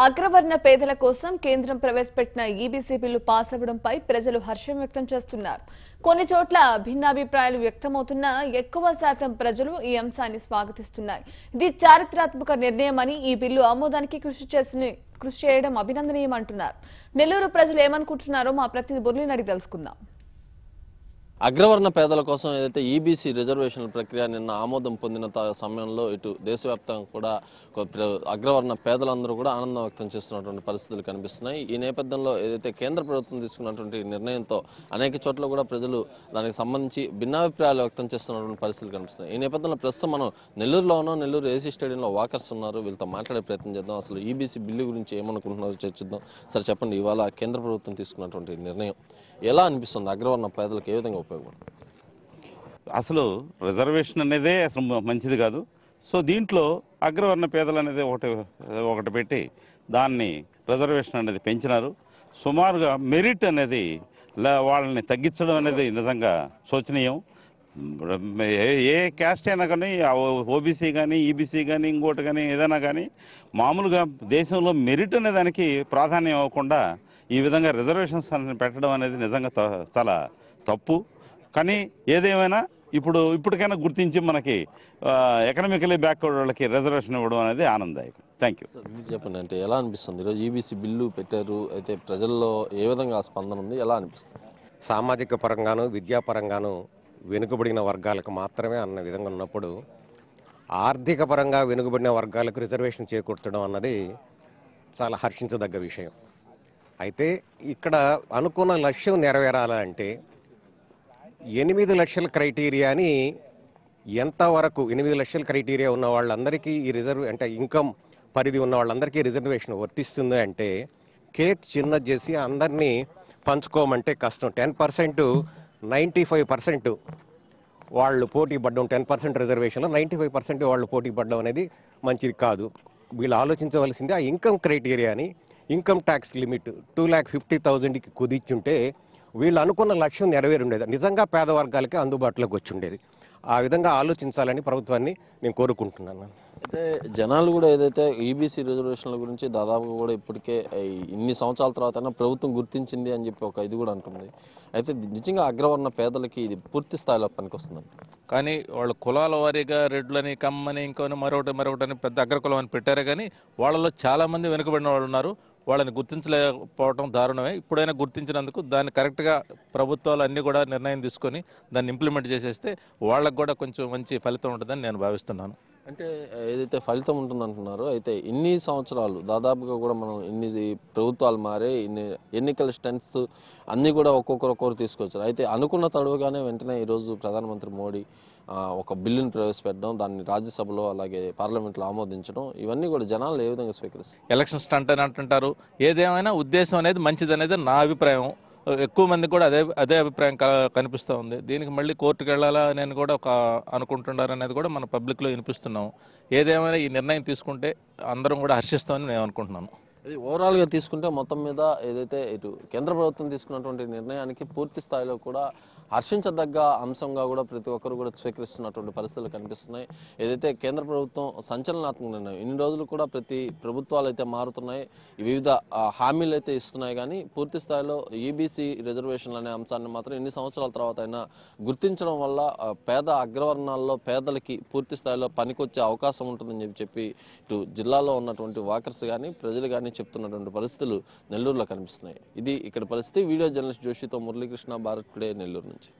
అగ్రవర్ణ పేదల కోసం కేంద్రం ప్రవేశపెట్టిన ఈబీసీ బిల్లు పాస్ అవ్వడంపై ప్రజలు హర్షం వ్యక్తం చేస్తున్నారు. కొన్ని చోట్ల భిన్నాభిప్రాయాలు వ్యక్తమవుతున్నా ఎక్కువ శాతం ప్రజలు ఈ అంశాన్ని స్వాగతిస్తున్నారు. ఇది చారిత్రాత్మక నిర్ణయమని ఈ బిల్లు ఆమోదానికి కృషి చేయడం అభినందనీయమంటున్నారు. నెల్లూరు ప్రజలు ఏమనుకుంటున్నారో మా ప్రతినిధి బుర్లిని అడిగి తెలుసుకుందాం. అగ్రవర్ణ పేదల కోసం ఏదైతే ఈబీసీ రిజర్వేషన్ల ప్రక్రియ నిన్న ఆమోదం పొందిన సమయంలో ఇటు దేశవ్యాప్తంగా కూడా అగ్రవర్ణ పేదలందరూ కూడా ఆనందం వ్యక్తం చేస్తున్నటువంటి పరిస్థితులు కనిపిస్తున్నాయి. ఈ నేపథ్యంలో ఏదైతే కేంద్ర ప్రభుత్వం తీసుకున్నటువంటి నిర్ణయంతో అనేక చోట్ల కూడా ప్రజలు దానికి సంబంధించి భిన్నాభిప్రాయాలు వ్యక్తం చేస్తున్నటువంటి పరిస్థితులు కనిపిస్తున్నాయి. ఈ నేపథ్యంలో ప్రస్తుతం మనం నెల్లూరులో ఉన్నాం. నెల్లూరు ఏసీ స్టేడియంలో వాకర్స్ ఉన్నారు. వీళ్ళతో మాట్లాడే ప్రయత్నం చేద్దాం. అసలు ఈబీసీ బిల్లు గురించి ఏమనుకుంటున్నారో చర్చిద్దాం. సరే చెప్పండి, ఇవాళ కేంద్ర ప్రభుత్వం తీసుకున్నటువంటి నిర్ణయం ఎలా అనిపిస్తుంది? అగ్రవర్ణ పేదలకు ఏ విధంగా ఉపయోగపడుతుంది? అసలు రిజర్వేషన్ అనేదే అసలు మంచిది కాదు. సో దీంట్లో అగ్రవర్ణ పేదలు అనేది ఒకటి పెట్టి దాన్ని రిజర్వేషన్ అనేది పెంచినారు. సుమారుగా మెరిట్ అనేది వాళ్ళని తగ్గించడం అనేది నిజంగా శోచనీయం. ఏ క్యాస్ట్ అయినా కానీ ఓబీసీ కానీ ఈబీసీ కానీ ఇంకోటి కానీ ఏదైనా కానీ మామూలుగా దేశంలో మెరిట్ అనే దానికి ప్రాధాన్యం ఇవ్వకుండా ఈ విధంగా రిజర్వేషన్స్ పెట్టడం అనేది నిజంగా చాలా తప్పు. కానీ ఏదేమైనా ఇప్పటికైనా గుర్తించి మనకి ఎకనామికలీ బ్యాక్వర్డ్ వాళ్ళకి రిజర్వేషన్ ఇవ్వడం అనేది ఆనందదాయకం. Thank you. మీరు చెప్పండి, అంటే ఎలా అనిపిస్తుంది? ఈరోజు ఈబీసీ బిల్లు పెట్టారు, అయితే ప్రజల్లో ఏ విధంగా స్పందన ఉంది, ఎలా అనిపిస్తుంది? సామాజిక పరంగాను విద్యాపరంగాను వెనుకబడిన వర్గాలకు మాత్రమే అన్న విధంగా ఉన్నప్పుడు ఆర్థిక పరంగా వెనుకబడిన వర్గాలకు రిజర్వేషన్ చేకూర్చడం అన్నది చాలా హర్షించదగ్గ విషయం. అయితే ఇక్కడ అనుకున్న లక్ష్యం నెరవేరాలంటే 8 లక్షల క్రైటీరియాని ఎంతవరకు 8 లక్షల క్రైటీరియా ఉన్న వాళ్ళందరికీ ఈ అంటే ఇన్కమ్ పరిధి ఉన్న వాళ్ళందరికీ రిజర్వేషన్ వర్తిస్తుంది అంటే కేక్ చిన్నది చేసి అందరినీ పంచుకోమంటే కష్టం. 10% 95% వాళ్ళు పోటీ పడ్డం, 10% రిజర్వేషన్లో 95% వాళ్ళు పోటీ పడ్డం అనేది మంచిది కాదు. వీళ్ళు ఆలోచించవలసింది ఆ ఇన్కమ్ క్రైటీరియాని ఇన్కమ్ ట్యాక్స్ లిమిట్ 2,50,000కి కుదించుంటే వీళ్ళు అనుకున్న లక్ష్యం నెరవేరి ఉండేది. నిజంగా పేద వర్గాలకి అందుబాటులోకి వచ్చి ఉండేది. ఆ విధంగా ఆలోచించాలని ప్రభుత్వాన్ని నేను కోరుకుంటున్నాను. అయితే జనాలు కూడా ఏదైతే ఈబీసీ రిజర్వేషన్ల గురించి దాదాపుగా కూడా ఇప్పటికే ఇన్ని సంవత్సరాల తర్వాత ప్రభుత్వం గుర్తించింది అని చెప్పి ఒక ఇది కూడా అంటుంది. అయితే నిజంగా అగ్రవర్ణ పేదలకి ఇది పూర్తి స్థాయిలో పనికొస్తుందండి. కానీ వాళ్ళు కులాల వారీగా రెడ్లని కమ్మని ఇంకొని మరొకటని పెద్ద అగ్రకులం అని పెట్టారే కానీ వాళ్ళలో చాలామంది వెనుకబడిన వాళ్ళు ఉన్నారు. వాళ్ళని గుర్తించలేకపోవడం దారుణమే. ఇప్పుడైనా గుర్తించినందుకు దాన్ని కరెక్ట్గా ప్రభుత్వాలు అన్నీ కూడా నిర్ణయం తీసుకొని దాన్ని ఇంప్లిమెంట్ చేసేస్తే వాళ్ళకు కూడా కొంచెం మంచి ఫలితం ఉంటుందని నేను భావిస్తున్నాను. అంటే ఏదైతే ఫలితం ఉంటుందంటున్నారో, అయితే ఇన్ని సంవత్సరాలు దాదాపుగా కూడా మనం ఇన్ని ప్రభుత్వాలు మారే, ఇన్ని ఎన్నికల స్టెంట్స్ అన్నీ కూడా ఒక్కొక్కరు తీసుకొచ్చారు. అయితే అనుకున్న తడువుగానే వెంటనే ఈరోజు ప్రధానమంత్రి మోడీ ఒక బిల్లును ప్రవేశపెట్టడం, దాన్ని రాజ్యసభలో అలాగే పార్లమెంట్లో ఆమోదించడం, ఇవన్నీ కూడా జనాలు ఏ విధంగా స్వీకరిస్తారు? ఎలక్షన్ స్టంట్ అని అంటుంటారు. ఏదేమైనా ఉద్దేశం అనేది మంచిదనేది నా అభిప్రాయం. ఎక్కువ మందికి కూడా అదే అభిప్రాయం కనిపిస్తూ ఉంది. దీనికి మళ్ళీ కోర్టుకు వెళ్ళాలా అని కూడా అనుకుంటున్నారు అనేది కూడా మన పబ్లిక్లో వినిపిస్తున్నాం. ఏదేమైనా ఈ నిర్ణయం తీసుకుంటే అందరం కూడా హర్షిస్తామని నేను అనుకుంటున్నాను. ఇది ఓవరాల్గా తీసుకుంటే మొత్తం మీద ఏదైతే ఇటు కేంద్ర ప్రభుత్వం తీసుకున్నటువంటి నిర్ణయానికి పూర్తి స్థాయిలో కూడా హర్షించదగ్గ అంశంగా కూడా ప్రతి ఒక్కరు కూడా స్వీకరిస్తున్నటువంటి పరిస్థితులు కనిపిస్తున్నాయి. ఏదైతే కేంద్ర ప్రభుత్వం సంచలనాత్మక నిర్ణయం, ఇన్ని రోజులు కూడా ప్రతి ప్రభుత్వాలు అయితే మారుతున్నాయి, వివిధ హామీలు అయితే ఇస్తున్నాయి, కానీ పూర్తి స్థాయిలో ఈబీసీ రిజర్వేషన్లు అనే అంశాన్ని మాత్రం ఇన్ని సంవత్సరాల తర్వాత అయినా గుర్తించడం వల్ల పేద అగ్రవర్ణాల్లో పేదలకి పూర్తి స్థాయిలో పనికొచ్చే అవకాశం ఉంటుందని చెప్పి ఇటు జిల్లాలో ఉన్నటువంటి వాకర్స్ కానీ ప్రజలు కానీ చెప్తున్నటువంటి పరిస్థితులు నెల్లూరులో కనిపిస్తున్నాయి. ఇది ఇక్కడ పరిస్థితి. వీడియో జర్నలిస్ట్ జోషితో మురళీకృష్ణ, భారత్ టుడే, నెల్లూరు నుంచి.